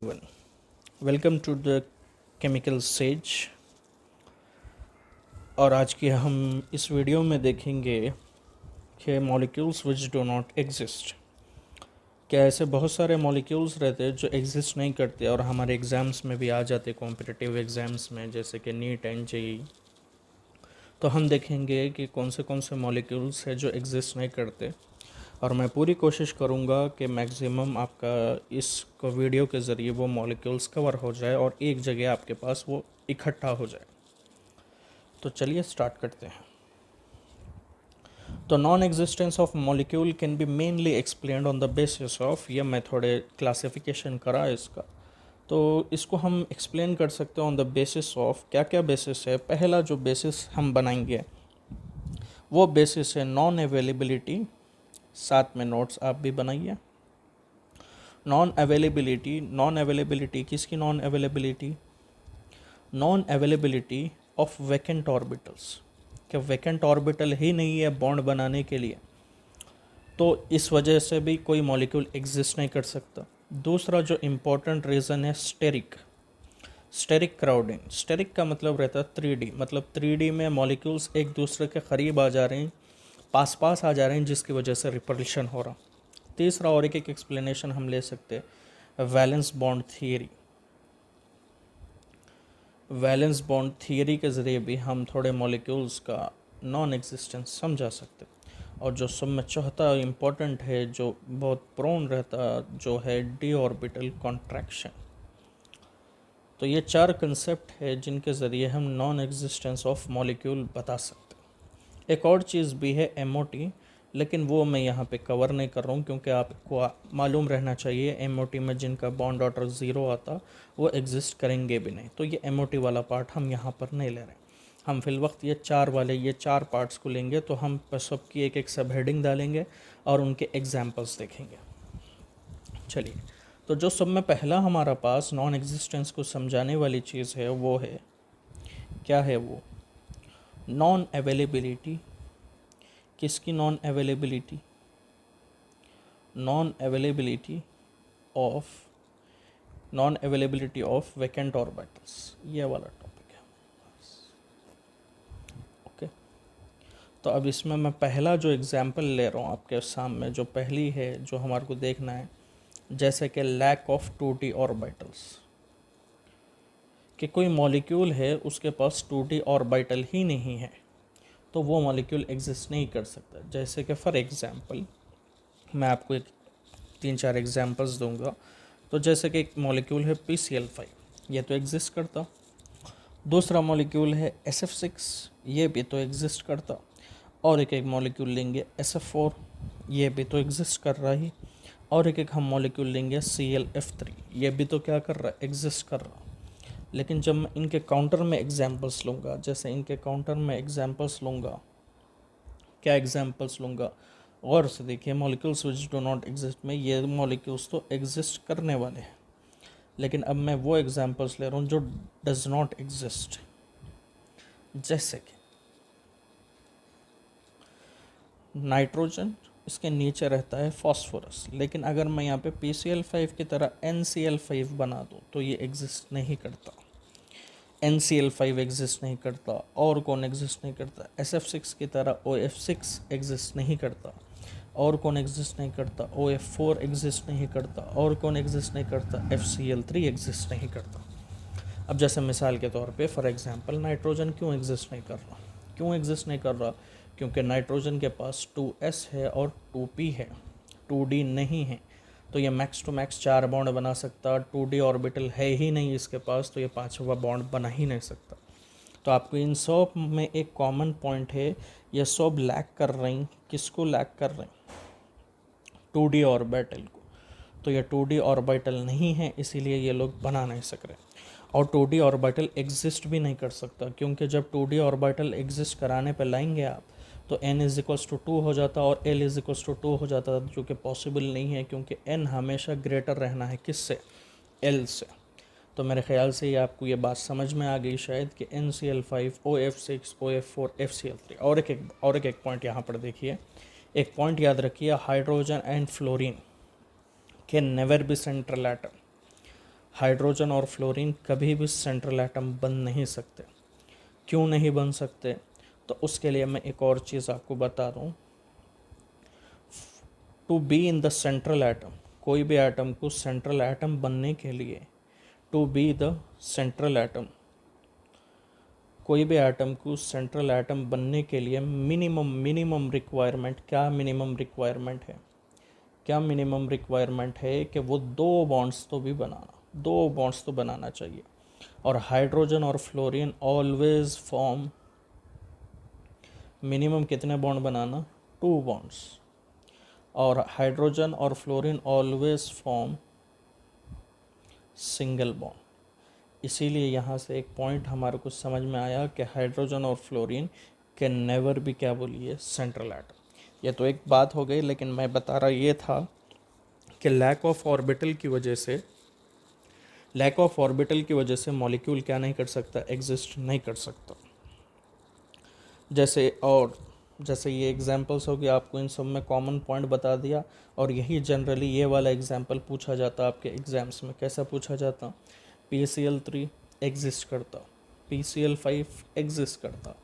Everyone. Welcome to the Chemical Sage। और आज की हम इस वीडियो में देखेंगे कि molecules which do not exist. क्या ऐसे बहुत सारे मॉलिक्यूल्स रहते हैं जो एग्जिस्ट नहीं करते और हमारे एग्ज़ाम्स में भी आ जाते, कॉम्पिटिटिव एग्ज़ाम्स में, जैसे कि नीट एंड जेई। तो हम देखेंगे कि कौन से मॉलिक्यूल्स हैं जो एग्जिस्ट नहीं करते, और मैं पूरी कोशिश करूँगा कि मैक्सिमम आपका इस वीडियो के ज़रिए वो मॉलिक्यूल्स कवर हो जाए और एक जगह आपके पास वो इकट्ठा हो जाए। तो चलिए स्टार्ट करते हैं। तो non existence of molecule can be mainly explained on the basis of, ये मैं थोड़े क्लासिफिकेशन करा इसका, तो इसको हम एक्सप्लेन कर सकते हैं ऑन द बेसिस ऑफ। क्या क्या बेसिस है? पहला जो बेसिस हम बनाएंगे वो बेसिस है नॉन अवेलेबिलिटी। साथ में नोट्स आप भी बनाइए। नॉन अवेलेबिलिटी किसकी non availability? Non availability of vacant orbitals. क्या वैकेंट ऑर्बिटल ही नहीं है बॉन्ड बनाने के लिए, तो इस वजह से भी कोई मॉलिक्यूल एग्जिस्ट नहीं कर सकता। दूसरा जो इम्पोर्टेंट रीज़न है स्टेरिक क्राउडिंग। स्टेरिक का मतलब रहता है 3D, मतलब 3D में मॉलिक्यूल्स एक दूसरे के करीब आ जा रहे हैं, पास आ जा रहे हैं, जिसकी वजह से रिपल्शन हो रहा। तीसरा और एक एक्सप्लेनेशन हम ले सकते हैं valence bond theory. Valence bond theory के ज़रिए भी हम थोड़े मॉलिक्यूल्स का नॉन एग्जिस्टेंस समझा सकते हैं। और जो सब में चौथा इम्पोर्टेंट है, जो बहुत प्रोन रहता, जो है डी ऑर्बिटल कॉन्ट्रैक्शन। तो ये 4 कंसेप्ट है जिनके ज़रिए हम नॉन एग्जिस्टेंस ऑफ मॉलिक्यूल बता सकते हैं। एक और चीज़ भी है MOT, लेकिन वो मैं यहाँ पे कवर नहीं कर रहा हूँ क्योंकि आपको मालूम रहना चाहिए MOT में जिनका बॉन्ड ऑर्डर 0 आता वो एग्जिस्ट करेंगे भी नहीं। तो ये MOT वाला पार्ट हम यहाँ पर नहीं ले रहे। हम फिल वक्त ये 4 पार्ट्स को लेंगे, तो हम सबकी एक सब हेडिंग डालेंगे और उनके एग्जाम्पल्स देखेंगे। चलिए, तो जो सब में पहला हमारा पास नॉन एग्जिस्टेंस को समझाने वाली चीज़ है वो है, क्या है वो? Non availability. किसकी non availability? Non availability of vacant orbitals, ये वाला टॉपिक है। ओके, तो अब इसमें मैं पहला जो एग्जांपल ले रहा हूँ आपके सामने, जो पहली है जो हमारे को देखना है, जैसे कि लैक ऑफ 2D ऑर्बिटल्स। कि कोई मॉलिक्यूल है उसके पास 2D ऑर्बिटल ही नहीं है, तो वो मॉलिक्यूल एग्जिस्ट नहीं कर सकता। जैसे कि फॉर एग्जांपल मैं आपको 3-4 एग्जांपल्स दूंगा। तो जैसे कि एक मॉलिक्यूल है PCl5, ये तो एग्जिस्ट करता। दूसरा मॉलिक्यूल है SF6, ये भी तो एग्जिस्ट करता। और एक मॉलिक्यूल लेंगे SF4, ये भी तो एग्जिस्ट कर रहा ही। और एक हम मॉलिक्यूल लेंगे ClF3, ये भी तो क्या कर रहा है? एग्जिस्ट कर रहा। लेकिन जब मैं इनके काउंटर में एग्जांपल्स लूँगा, जैसे इनके काउंटर में एग्जांपल्स लूँगा, क्या एग्जांपल्स लूँगा? गौर से देखिए, molecules which do not exist में ये मॉलिक्यूल्स तो एग्जिस्ट करने वाले हैं, लेकिन अब मैं वो एग्जांपल्स ले रहा हूँ जो डज नॉट एग्जिस्ट। जैसे कि नाइट्रोजन, इसके नीचे रहता है फॉस्फोरस, लेकिन अगर मैं यहाँ पे PCl5 की तरह NCl5 बना दूँ तो ये एग्जिस्ट नहीं करता। NCl5 एग्जिस्ट नहीं करता। और कौन एग्जिस्ट नहीं करता? SF6 की तरह OF6 एग्जिस्ट नहीं करता। और कौन एग्जिस्ट नहीं करता? OF4 एग्जिस्ट नहीं करता। और कौन एग्जिस्ट नहीं करता? FCl3 एग्जिस्ट नहीं करता। अब जैसे मिसाल के तौर पे फॉर एग्जांपल नाइट्रोजन क्यों एग्जिस्ट नहीं कर रहा? क्यों एग्जिस्ट नहीं कर रहा? क्योंकि नाइट्रोजन के पास 2s है और 2p है, 2d नहीं है। तो ये मैक्स टू मैक्स 4 बॉन्ड बना सकता, 2D ऑर्बिटल है ही नहीं इसके पास, तो ये 5वां बॉन्ड बना ही नहीं सकता। तो आपको इन सब में एक कॉमन पॉइंट है, ये सब लैक कर रही। किसको लैक कर रही? 2D ऑर्बिटल को। तो ये 2D ऑर्बिटल नहीं है, इसीलिए ये लोग बना नहीं सक रहे। और 2D ऑर्बिटल एग्जिस्ट भी नहीं कर सकता, क्योंकि जब 2D ऑर्बिटल एग्जिस्ट कराने पर लाएंगे आप, तो n=2 हो जाता और l=2 हो जाता, जो कि पॉसिबल नहीं है, क्योंकि n हमेशा ग्रेटर रहना है किससे? l से। तो मेरे ख्याल से ये आपको ये बात समझ में आ गई शायद कि NCl5, OF6, OF4, FCl3। और एक पॉइंट यहाँ पर देखिए, एक पॉइंट याद रखिए, hydrogen and fluorine can never be central atom. Hydrogen और फ्लोरीन कभी भी सेंट्रल एटम बन नहीं सकते। क्यों नहीं बन सकते? तो उसके लिए मैं एक और चीज़ आपको बता दूँ। To be in the central atom, कोई भी एटम को सेंट्रल एटम बनने के लिए, to be the central atom, कोई भी एटम को सेंट्रल एटम बनने के लिए मिनिमम रिक्वायरमेंट, क्या मिनिमम रिक्वायरमेंट है? क्या मिनिमम रिक्वायरमेंट है कि वो दो बॉन्ड्स तो भी बनाना, दो बॉन्ड्स तो बनाना चाहिए। और हाइड्रोजन और फ्लोरीन ऑलवेज फॉर्म मिनिमम कितने बॉन्ड बनाना? 2 बॉन्ड्स। और हाइड्रोजन और fluorine always form single bond. इसीलिए यहाँ से एक पॉइंट हमारे को समझ में आया कि हाइड्रोजन और फ्लोरीन कैन नेवर भी, क्या बोलिए, सेंट्रल एटम। ये तो एक बात हो गई, लेकिन मैं बता रहा ये था कि लैक ऑफ ऑर्बिटल की वजह से, लैक ऑफ ऑर्बिटल की वजह से मॉलिक्यूल क्या नहीं कर सकता? एग्जिस्ट नहीं कर सकता। जैसे ये एग्जांपल्स हो गया, आपको इन सब में कॉमन पॉइंट बता दिया। और यही जनरली ये वाला एग्जांपल पूछा जाता आपके एग्ज़ाम्स में। कैसा पूछा जाता? PCl3 एग्जिस्ट करता, PCl5 एग्जिस्ट करता,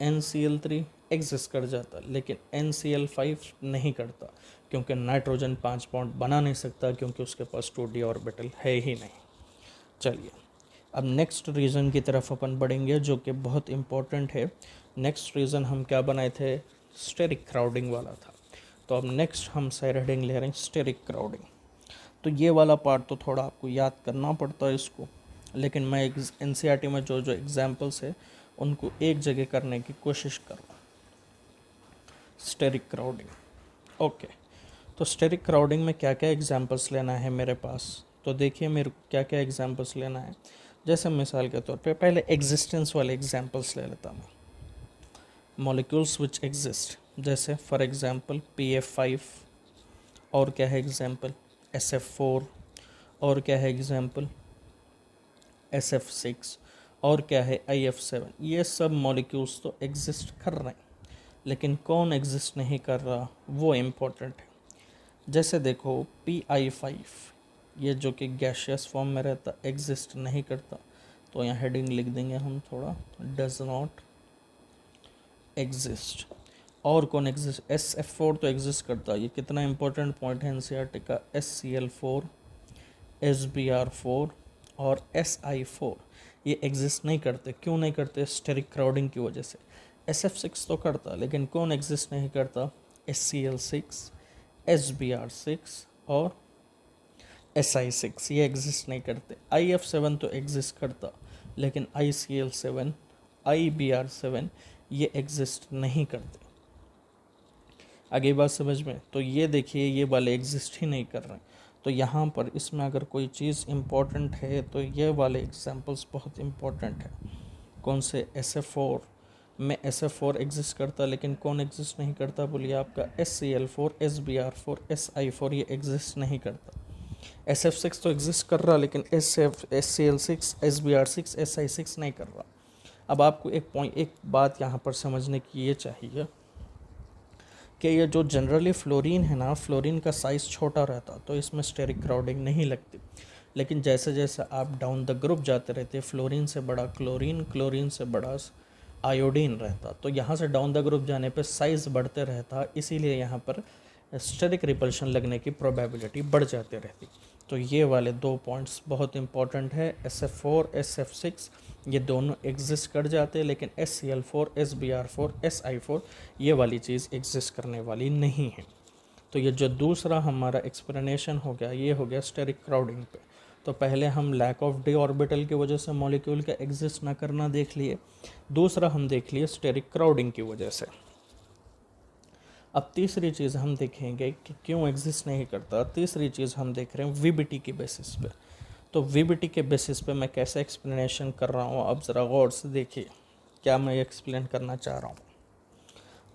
NCl3 एग्जिस्ट कर जाता, लेकिन NCl5 नहीं करता, क्योंकि नाइट्रोजन 5 बॉन्ड बना नहीं सकता, क्योंकि उसके पास 2d ऑर्बिटल है ही नहीं। चलिए, अब नेक्स्ट रीज़न की तरफ अपन बढ़ेंगे, जो कि बहुत इम्पोर्टेंट है। नेक्स्ट रीज़न हम क्या बनाए थे? स्टेरिक क्राउडिंग वाला था। तो अब नेक्स्ट हम साइड हेडिंग ले रहे हैं स्टेरिक क्राउडिंग। तो ये वाला पार्ट तो थोड़ा आपको याद करना पड़ता है इसको, लेकिन मैं NCERT में जो जो एग्जाम्पल्स है उनको एक जगह करने की कोशिश कर रहा हूँ। Steric crowding, okay. तो स्टेरिक क्राउडिंग में क्या क्या एग्जाम्पल्स लेना है मेरे पास? तो देखिए मेरे को क्या क्या एग्जाम्पल्स लेना है। जैसे मिसाल के तौर पे पहले एग्जिस्टेंस वाले एग्जाम्पल्स ले लेता मैं। मॉलिक्यूल्स विच एग्जिस्ट, जैसे फॉर एग्जांपल PF5, और क्या है एग्जांपल? SF4, और क्या है एग्जांपल? SF6, और क्या है IF7। ये सब मॉलिक्यूल्स तो एग्जिस्ट कर रहे हैं, लेकिन कौन एग्जिस्ट नहीं कर रहा वो इम्पोर्टेंट है। जैसे देखो PI5, ये जो कि गैशियस फॉर्म में रहता, एग्जिस्ट नहीं करता। तो यहाँ हेडिंग लिख देंगे हम थोड़ा, डज नॉट एग्जिस्ट। और कौन एग्जिस्ट? SF4 तो एग्जिस्ट करता है। ये कितना इंपॉर्टेंट पॉइंट है NCERT का। SCl4, SBr4 और SI4 ये एग्जिस्ट नहीं करते। क्यों नहीं करते? स्टेरिक क्राउडिंग की वजह से। SF6 तो करता, लेकिन कौन एग्जिस्ट नहीं करता? SCl6, SBr6 और SI6 ये एग्जिस्ट नहीं करते। IF7 तो एग्जिस्ट करता, लेकिन ICl7, IBr7 ये एग्जिस्ट नहीं करते। आगे बात समझ में? तो ये देखिए, ये वाले एग्जिस्ट ही नहीं कर रहे हैं। तो यहाँ पर इसमें अगर कोई चीज़ इम्पोर्टेंट है तो ये वाले एग्जांपल्स बहुत इम्पोर्टेंट है। कौन से? SF4 में SF4 एग्जिस्ट करता, लेकिन कौन एग्जिस्ट नहीं करता? बोलिए आपका SCl4, SBr4, SI4 ये एग्जिस्ट नहीं करता। SF6 तो एग्जिस्ट कर रहा, लेकिन SCl6, SBr6, SI6 नहीं कर रहा। अब आपको एक बात यहाँ पर समझने की ये चाहिए कि ये जो जनरली फ्लोरीन है ना, फ्लोरीन का साइज़ छोटा रहता, तो इसमें स्टेरिक क्राउडिंग नहीं लगती। लेकिन जैसे जैसे आप डाउन द ग्रुप जाते रहते, फ्लोरीन से बड़ा क्लोरीन, क्लोरीन से बड़ा आयोडीन रहता, तो यहाँ से डाउन द ग्रुप जाने पे साइज़ बढ़ते रहता, इसीलिए यहाँ पर स्टेरिक रिपल्शन लगने की प्रोबेबिलिटी बढ़ जाती रहती। तो ये वाले दो पॉइंट्स बहुत इंपॉर्टेंट है। SF4, SF6 ये दोनों एग्जिस्ट कर जाते हैं, लेकिन SCl4, SBr4, SI4 ये वाली चीज़ एग्जिस्ट करने वाली नहीं है। तो ये जो दूसरा हमारा एक्सप्लेनेशन हो गया, ये हो गया स्टेरिक क्राउडिंग पे। तो पहले हम लैक ऑफ डी ऑर्बिटल की वजह से मॉलिक्यूल का एग्जिस्ट ना करना देख लिए, दूसरा हम देख लिए स्टेरिक क्राउडिंग की वजह से। अब तीसरी चीज़ हम देखेंगे कि क्यों एग्जिस्ट नहीं करता। तीसरी चीज़ हम देख रहे हैं VBT के बेसिस पे। तो VBT के बेसिस पे मैं कैसे एक्सप्लेनेशन कर रहा हूँ, अब ज़रा गौर से देखिए क्या मैं एक्सप्लेन करना चाह रहा हूँ।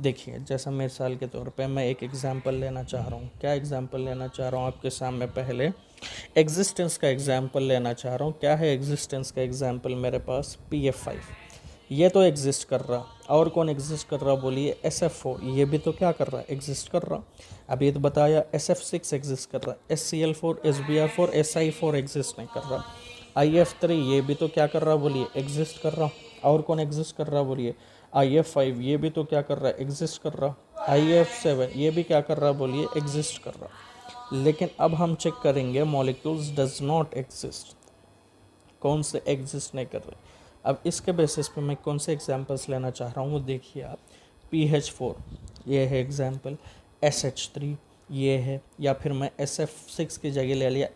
देखिए, जैसा मिसाल के तौर पे मैं एक एग्जांपल लेना चाह रहा हूँ। क्या एग्जांपल लेना चाह रहा हूँ आपके सामने? पहले एग्जिस्टेंस का एग्जांपल लेना चाह रहा हूँ। क्या है एग्जिस्टेंस का एग्जांपल मेरे पास? PF5। ये तो एग्जिस्ट कर रहा, और कौन एग्जिस्ट कर रहा बोलिए, SF4, ये भी तो क्या कर रहा है, एग्जिस्ट कर रहा। अब ये तो बताया SF6 एग्जिस्ट कर रहा, SCl4, SBr4, Si4 एग्जिस्ट नहीं कर रहा। IF3 ये भी तो क्या कर रहा बोलिए, एग्जिस्ट कर रहा। और कौन एग्जिस्ट कर रहा बोलिए, IF5 ये भी तो क्या कर रहा है, एग्जिस्ट कर रहा। IF7 ये भी क्या कर रहा बोलिए, एग्जिस्ट कर रहा। लेकिन अब हम चेक करेंगे मॉलिक्यूल्स डज नॉट एग्जिस्ट, कौन से एग्जिस्ट नहीं कर रहे। अब इसके बेसिस पे मैं कौन से एग्जांपल्स लेना चाह रहा हूँ वो देखिए आप। PH4 ये है एग्जांपल, SH3 ये है, या फिर मैं SF6 की जगह ले लिया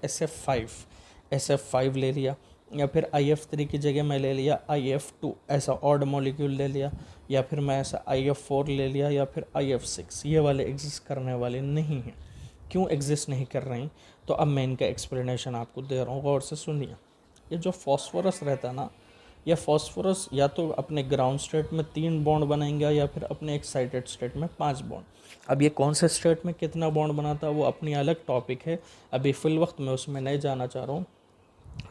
SF5 ले लिया, या फिर IF3 की जगह मैं ले लिया IF2, ऐसा ऑड मॉलिक्यूल ले लिया, या फिर मैं ऐसा IF4 ले लिया, या फिर IF6। ये वाले एग्जिस्ट करने वाले नहीं हैं। क्यों एग्जिस्ट नहीं कर रहे हैं, तो अब मैं इनका एक्सप्लेनेशन आपको दे रहा हूँ, गौर से सुनिए। ये जो फॉस्फोरस रहता है ना, यह फॉस्फोरस या तो अपने ग्राउंड स्टेट में 3 बॉन्ड बनाएंगे, या फिर अपने एक्साइटेड स्टेट में 5 बॉन्ड। अब ये कौन से स्टेट में कितना बॉन्ड बनाता है वो अपनी अलग टॉपिक है, अभी फिल वक्त मैं उसमें नहीं जाना चाह रहा हूँ।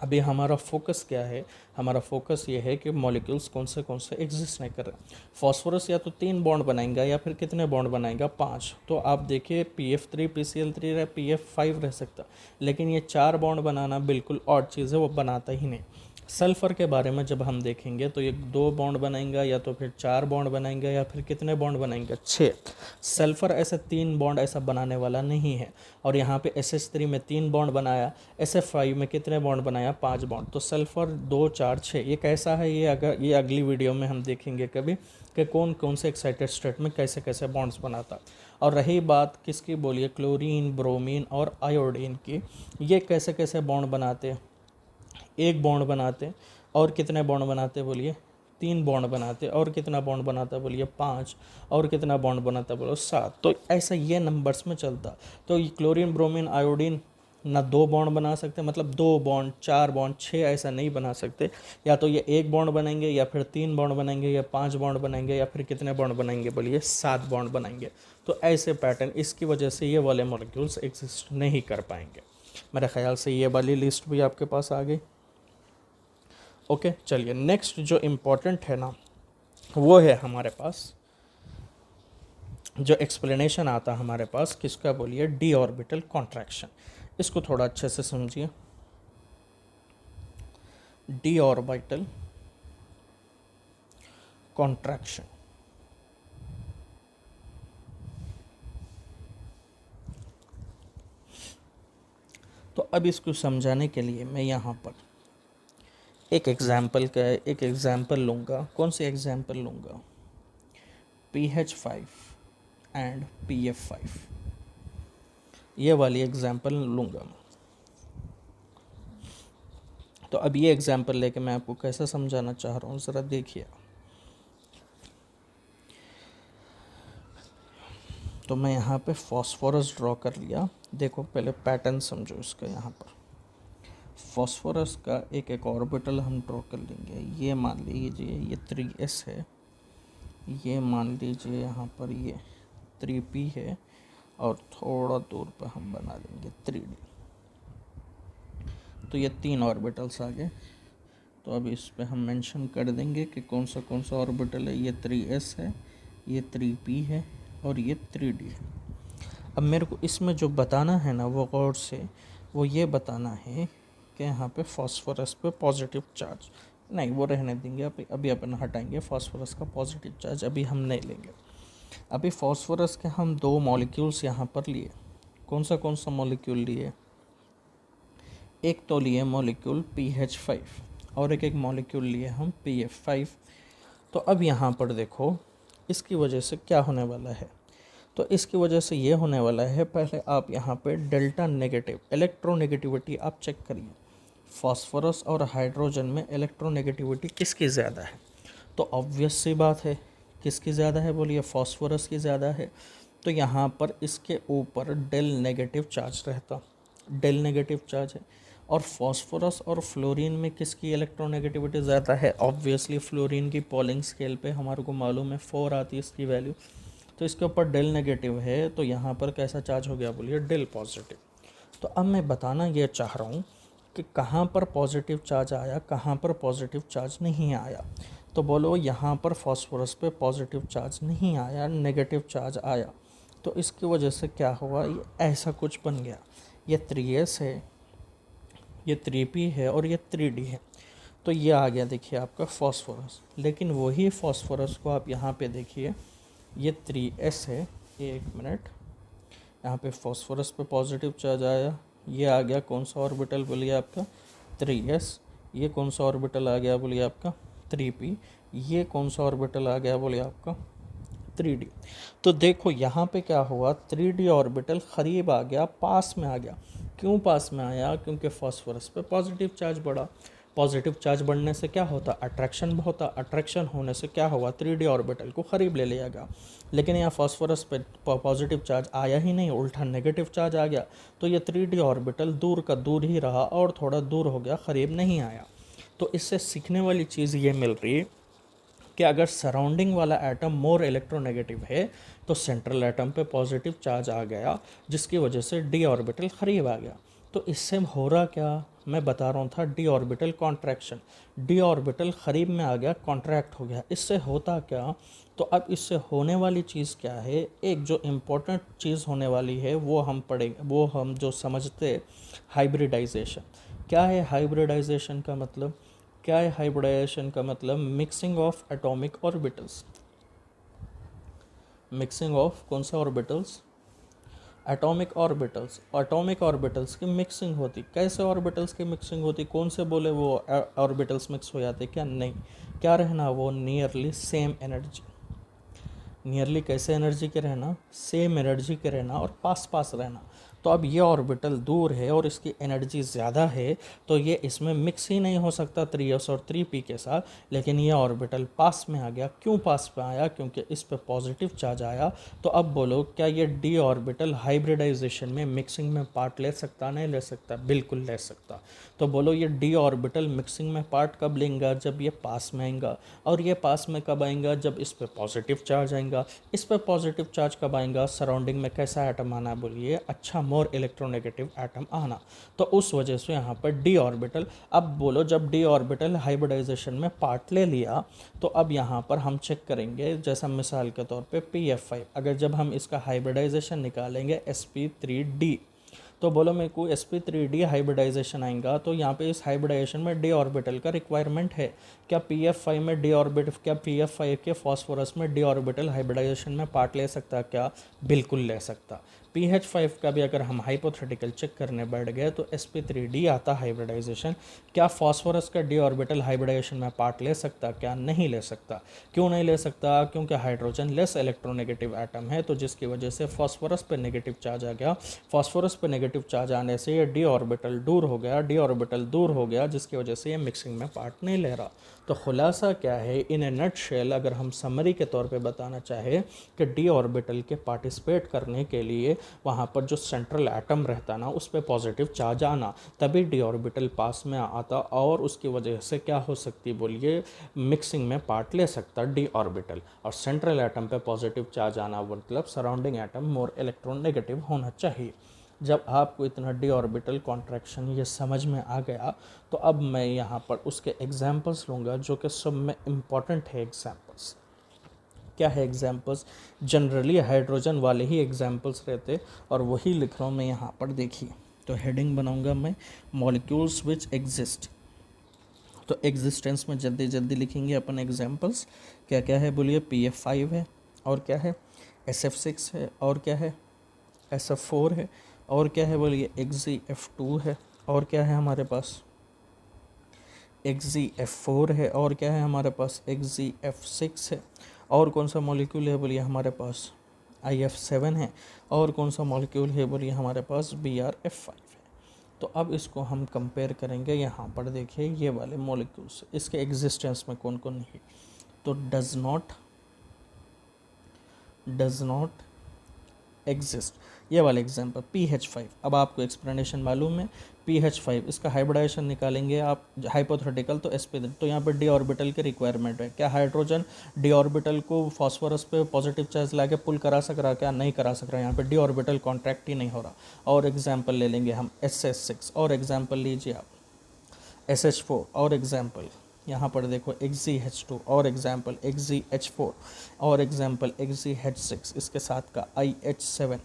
अभी हमारा फोकस क्या है, हमारा फोकस ये है कि मॉलिक्यूल्स कौन से एग्जिस्ट नहीं कर रहे। फॉस्फोरस या तो 3 बॉन्ड बनाएंगा, या फिर कितने बॉन्ड बनाएगा, 5। तो आप देखिए PF3 PCl3 रहे, PF5 रह सकता, लेकिन ये 4 बॉन्ड बनाना बिल्कुल ऑड चीज़ है, वो बनाता ही नहीं। सल्फ़र के बारे में जब हम देखेंगे तो ये 2 बॉन्ड बनाएंगा, या तो फिर 4 बॉन्ड बनाएंगे, या फिर कितने बॉन्ड बनाएंगे, 6। सल्फ़र ऐसे 3 बॉन्ड ऐसा बनाने वाला नहीं है। और यहाँ पे SH3 में 3 बॉन्ड बनाया, SF5 में कितने बॉन्ड बनाया, 5 बॉन्ड। तो सल्फ़र 2 4 6 ये कैसा है, ये अगली वीडियो में हम देखेंगे कभी कि कौन कौन से एक्साइटेड स्टेट में कैसे कैसे बॉन्ड्स बनाता। और रही बात किसकी बोलिए, क्लोरीन, ब्रोमीन और आयोडीन की, ये कैसे कैसे बॉन्ड बनाते हैं। 1 बॉन्ड बनाते, और कितने बॉन्ड बनाते बोलिए, 3 बॉन्ड बनाते, और कितना बॉन्ड बनाता बोलिए, 5, और कितना बॉन्ड बनाता बोलो, 7। तो ऐसा ये नंबर्स में चलता। तो ये क्लोरीन, ब्रोमीन, आयोडीन ना 2 बॉन्ड बना सकते, मतलब 2 बॉन्ड, 4 बॉन्ड, 6 ऐसा नहीं बना सकते। या तो ये 1 बॉन्ड बनेंगे, या फिर 3 बॉन्ड बनेंगे, या 5 बॉन्ड बनेंगे, या फिर कितने बॉन्ड बनेंगे बोलिए, 7 बॉन्ड बनाएंगे। तो ऐसे पैटर्न, इसकी वजह से ये वाले मॉलिक्यूल्स एग्जिस्ट नहीं कर पाएंगे। मेरे ख्याल से ये वाली लिस्ट भी आपके पास आ गई। ओके चलिए, नेक्स्ट जो इम्पोर्टेंट है ना, वो है हमारे पास जो एक्सप्लेनेशन आता है हमारे पास, किसका बोलिए, डी ऑर्बिटल कॉन्ट्रैक्शन। इसको थोड़ा अच्छे से समझिए। डी ऑर्बिटल कॉन्ट्रैक्शन, तो अब इसको समझाने के लिए मैं यहाँ पर एक एग्जाम्पल लूँगा। कौन सी एग्जाम्पल लूँगा, PH5 एंड PF5, ये वाली एग्जाम्पल लूँगा। तो अब ये एग्जाम्पल लेके मैं आपको कैसे समझाना चाह रहा हूँ, ज़रा देखिए। तो मैं यहाँ पे फॉस्फोरस ड्रॉ कर लिया। देखो पहले पैटर्न समझो इसका। यहाँ पर फॉस्फोरस का एक ऑर्बिटल हम ड्रॉ कर लेंगे। ये मान लीजिए ये 3s है, ये मान लीजिए यहाँ पर ये 3p है, और थोड़ा दूर पर हम बना लेंगे 3d। तो ये 3 ऑर्बिटल्स आ गए। तो अब इस पे हम मेंशन कर देंगे कि कौन सा ऑर्बिटल है। ये 3s है, ये 3p है, और ये 3d है। अब मेरे को इसमें जो बताना है ना, वो गौर से वो ये बताना है कि यहाँ पे फॉस्फोरस पे पॉजिटिव चार्ज नहीं, वो रहने देंगे। अभी अपन हटाएंगे फॉस्फोरस का पॉजिटिव चार्ज, अभी हम नहीं लेंगे। अभी फॉस्फोरस के हम 2 मॉलिक्यूल्स यहाँ पर लिए। कौन सा मॉलिक्यूल लिए, एक तो लिए मॉलिक्यूल PH5, और एक मॉलिक्यूल लिए हम PF5। तो अब यहाँ पर देखो इसकी वजह से क्या होने वाला है। तो इसकी वजह से ये होने वाला है, पहले आप यहाँ पे डेल्टा नेगेटिव इलेक्ट्रोनेगेटिविटी आप चेक करिए। फॉस्फोरस और हाइड्रोजन में इलेक्ट्रोनेगेटिविटी किसकी ज़्यादा है, तो ऑब्वियस सी बात है किसकी ज़्यादा है बोलिए, फॉस्फोरस की ज़्यादा है। तो यहाँ पर इसके ऊपर डेल नेगेटिव चार्ज रहता, डेल नेगेटिव चार्ज है। और फॉस्फोरस और फ्लोरीन में किसकी इलेक्ट्रोनेगेटिविटी ज़्यादा है, ऑब्वियसली फ्लोरीन की पॉलिंग स्केल पे हमारे को मालूम है 4 आती है इसकी वैल्यू। तो इसके ऊपर डेल नेगेटिव है, तो यहाँ पर कैसा चार्ज हो गया बोलिए, डेल पॉजिटिव। तो अब मैं बताना ये चाह रहा हूँ कि कहाँ पर पॉजिटिव चार्ज आया, कहाँ पर पॉजिटिव चार्ज नहीं आया। तो बोलो यहाँ पर फॉस्फोरस पे पॉजिटिव चार्ज नहीं आया, नेगेटिव चार्ज आया, तो इसकी वजह से क्या हुआ, ये ऐसा कुछ बन गया। ये 3s है, ये 3p है और ये 3d है। तो ये आ गया देखिए आपका फॉस्फोरस। लेकिन वही फॉस्फोरस को आप यहाँ पे देखिए, ये 3s है, एक मिनट, यहाँ पे फॉस्फोरस पे पॉजिटिव चार्ज आया, ये आ गया कौन सा ऑर्बिटल बोलिए आपका 3s, ये कौन सा ऑर्बिटल आ गया बोलिए आपका 3p, ये कौन सा ऑर्बिटल आ गया बोलिए आपका 3d। तो देखो यहाँ पे क्या हुआ, 3d ऑर्बिटल करीब आ गया, पास में आ गया। क्यों पास में आया, क्योंकि फॉस्फोरस पे पॉजिटिव चार्ज बढ़ा। पॉजिटिव चार्ज बढ़ने से क्या होता, अट्रैक्शन होता, अट्रैक्शन होने से क्या हुआ, 3d ऑर्बिटल को करीब ले लिया गया। लेकिन यहाँ फॉस्फोरस पे पॉजिटिव चार्ज आया ही नहीं, उल्टा नेगेटिव चार्ज आ गया। तो ये 3d ऑर्बिटल दूर का दूर ही रहा और थोड़ा दूर हो गया, करीब नहीं आया। तो इससे सीखने वाली चीज़ ये मिल रही कि अगर सराउंडिंग वाला एटम मोर इलेक्ट्रोनेगेटिव है तो सेंट्रल एटम पे पॉजिटिव चार्ज आ गया, जिसकी वजह से डी ऑर्बिटल करीब आ गया। तो इससे हो रहा क्या, मैं बता रहा था, D orbital contraction, D orbital करीब में आ गया, कॉन्ट्रैक्ट हो गया। इससे होता क्या, तो अब इससे होने वाली चीज़ क्या है, एक जो इम्पोर्टेंट चीज़ होने वाली है वो हम पढ़ेंगे, वो हम जो समझते हाइब्रिडाइजेशन। क्या है हाइब्रिडाइजेशन का मतलब, क्या है हाइब्रिडाइजेशन का मतलब, mixing of atomic orbitals. Mixing of कौन सा orbitals, atomic orbitals. Atomic orbitals की मिक्सिंग होती, कैसे ऑर्बिटल्स की मिक्सिंग होती, कौन से बोले वो ऑर्बिटल्स मिक्स हो जाते, क्या नहीं, क्या रहना वो नियरली सेम एनर्जी। नियरली कैसे एनर्जी के रहना, सेम एनर्जी के रहना और पास पास रहना। तो अब ये ऑर्बिटल दूर है और इसकी एनर्जी ज़्यादा है, तो ये इसमें मिक्स ही नहीं हो सकता 3s और 3p के साथ। लेकिन ये ऑर्बिटल पास में आ गया। क्यों पास में आया, क्योंकि इस पे पॉजिटिव चार्ज आया। तो अब बोलो क्या ये डी ऑर्बिटल हाइब्रिडाइजेशन में मिक्सिंग में पार्ट ले सकता, नहीं ले सकता, बिल्कुल ले सकता। तो बोलो ये डी ऑर्बिटल मिक्सिंग में पार्ट कब लेंगा, जब ये पास में आएगा। और ये पास में कब आएगा, जब इस पे पॉजिटिव चार्ज आएगा। इस पे पॉजिटिव चार्ज कब आएगा, सराउंडिंग में कैसा एटम आना बोलिए, अच्छा मोर इलेक्ट्रोनेगेटिव एटम आना। तो उस वजह से यहाँ पर डी ऑर्बिटल, अब बोलो जब डी ऑर्बिटल हाइब्रिडाइजेशन में पार्ट ले लिया, तो अब यहाँ पर हम चेक करेंगे, जैसा मिसाल के तौर पे pf5, अगर जब हम इसका हाइब्रिडाइजेशन निकालेंगे sp3d, तो बोलो मेरे को sp3d हाइब्रिडाइजेशन आएगा, तो यहाँ पे इस हाइब्रिडाइजेशन में डी ऑर्बिटल का रिक्वायरमेंट है। क्या pf5 में डी ऑर्बिटल, क्या pf5 के फॉस्फोरस में डी ऑर्बिटल हाइब्रिडाइजेशन में पार्ट ले सकता, क्या बिल्कुल ले सकता। pH5 का भी अगर हम हाइपोथेटिकल चेक करने बैठ गए तो sp3d आता हाइब्रिडाइजेशन। क्या फॉस्फोरस का डी ऑर्बिटल हाइब्रिडाइजेशन में पार्ट ले सकता, क्या नहीं ले सकता। क्यों नहीं ले सकता, क्योंकि हाइड्रोजन लेस इलेक्ट्रोनेगेटिव एटम है, तो जिसकी वजह से फॉस्फोरस पे नेगेटिव चार्ज आ गया। फॉस्फोरस पे नेगेटिव चार्ज आने से ये डी ऑर्बिटल दूर हो गया, डी ऑर्बिटल दूर हो गया, जिसकी वजह से ये मिक्सिंग में पार्ट नहीं ले रहा। तो खुलासा क्या है, इन ए नट शेल अगर हम समरी के तौर पे बताना चाहे कि डी ऑर्बिटल के पार्टिसिपेट करने के लिए वहाँ पर जो सेंट्रल एटम रहता ना, उस पर पॉजिटिव चार्ज आना, तभी डी ऑर्बिटल पास में आता और उसकी वजह से क्या हो सकती बोलिए, मिक्सिंग में पार्ट ले सकता डी ऑर्बिटल। और सेंट्रल एटम पे पॉजिटिव चार्ज आना मतलब सराउंडिंग एटम मोर इलेक्ट्रोनेगेटिव होना चाहिए। जब आपको इतना डी ऑर्बिटल कॉन्ट्रैक्शन ये समझ में आ गया, तो अब मैं यहाँ पर उसके एग्जाम्पल्स लूँगा जो कि सब में इम्पॉर्टेंट है। एग्जाम्पल्स क्या है, एग्जाम्पल्स जनरली हाइड्रोजन वाले ही एग्जाम्पल्स रहते और वही लिख रहा हूँ मैं यहाँ पर। देखिए, तो हेडिंग बनाऊँगा मैं मॉलिक्यूल्स विच एग्जिस्ट। तो एग्जिस्टेंस में जल्दी जल्दी लिखेंगे अपन एग्जाम्पल्स। क्या क्या है बोलिए, pf5 है, और क्या है sf6 है, और क्या है sf4 है, और क्या है बोलिए xzf2 है, और क्या है हमारे पास xzf4 है, और क्या है हमारे पास xzf6 है, और कौन सा मॉलिक्यूल है बोलिए हमारे पास if7 है, और कौन सा मॉलिक्यूल है बोलिए हमारे पास brf5 है। तो अब इसको हम कंपेयर करेंगे। यहाँ पर देखिए ये वाले मॉलिक्यूल्स, इसके एग्जिस्टेंस में कौन कौन है। तो डज नॉट एग्जिस्ट, ये वाला एग्जाम्पल pH5। अब आपको एक्सप्लेनेशन मालूम है, pH5 इसका हाइब्रिडाइजेशन निकालेंगे आप हाइपोथेटिकल, तो sp, तो यहाँ पर डी ऑर्बिटल के रिक्वायरमेंट है। क्या हाइड्रोजन डी ऑर्बिटल को फॉस्फोरस पे पॉजिटिव चार्ज ला के पुल करा सक रहा, क्या नहीं करा सक रहा, यहाँ पे डी ऑर्बिटल कॉन्ट्रैक्ट ही नहीं हो रहा। और एग्जाम्पल ले लेंगे हम ss6, और एग्जाम्पल लीजिए आप sh4, और एग्जाम्पल यहाँ पर देखो XgH2 और एग्जाम्पल XgH4 और एग्जाम्पल XgH6, इसके साथ का IH7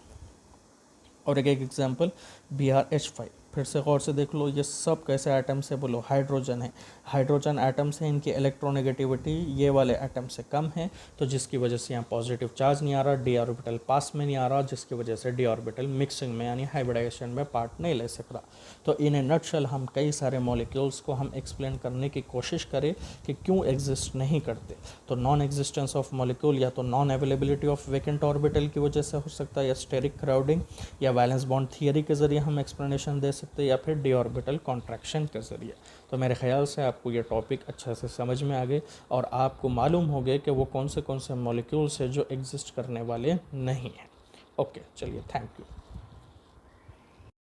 और एक एग्जाम्पल BrH5। फिर से गौर से देख लो, ये सब कैसे एटम्स है, बोलो हाइड्रोजन है। हाइड्रोजन एटम्स है, इनकी इलेक्ट्रोनेगेटिविटी ये वाले एटम से कम है, तो जिसकी वजह से यहाँ पॉजिटिव चार्ज नहीं आ रहा, डी ऑर्बिटल पास में नहीं आ रहा, जिसकी वजह से डी ऑर्बिटल मिक्सिंग में यानी हाइब्रिडाइजेशन में पार्ट नहीं ले सक रहा। तो इन ए नटशेल हम कई सारे मॉलिक्यूल्स को हम एक्सप्लेन करने की कोशिश करें कि क्यों एग्जिस्ट नहीं करते। तो नॉन एग्जिस्टेंस ऑफ मॉलिक्यूल या तो non availability of vacant orbital की वजह से हो सकता है, या स्टेरिक क्राउडिंग या वैलेंस बॉन्ड थियरी के ज़रिए हम एक्सप्लेनेशन दे सकते हैं, या फिर डी ऑर्बिटल कॉन्ट्रैक्शन के ज़रिए। तो मेरे ख्याल से आपको ये टॉपिक अच्छा से समझ में आ गए और आपको मालूम हो गए कि वो कौन से मॉलिक्यूल्स हैं जो एग्जिस्ट करने वाले नहीं हैं। ओके, चलिए, थैंक यू।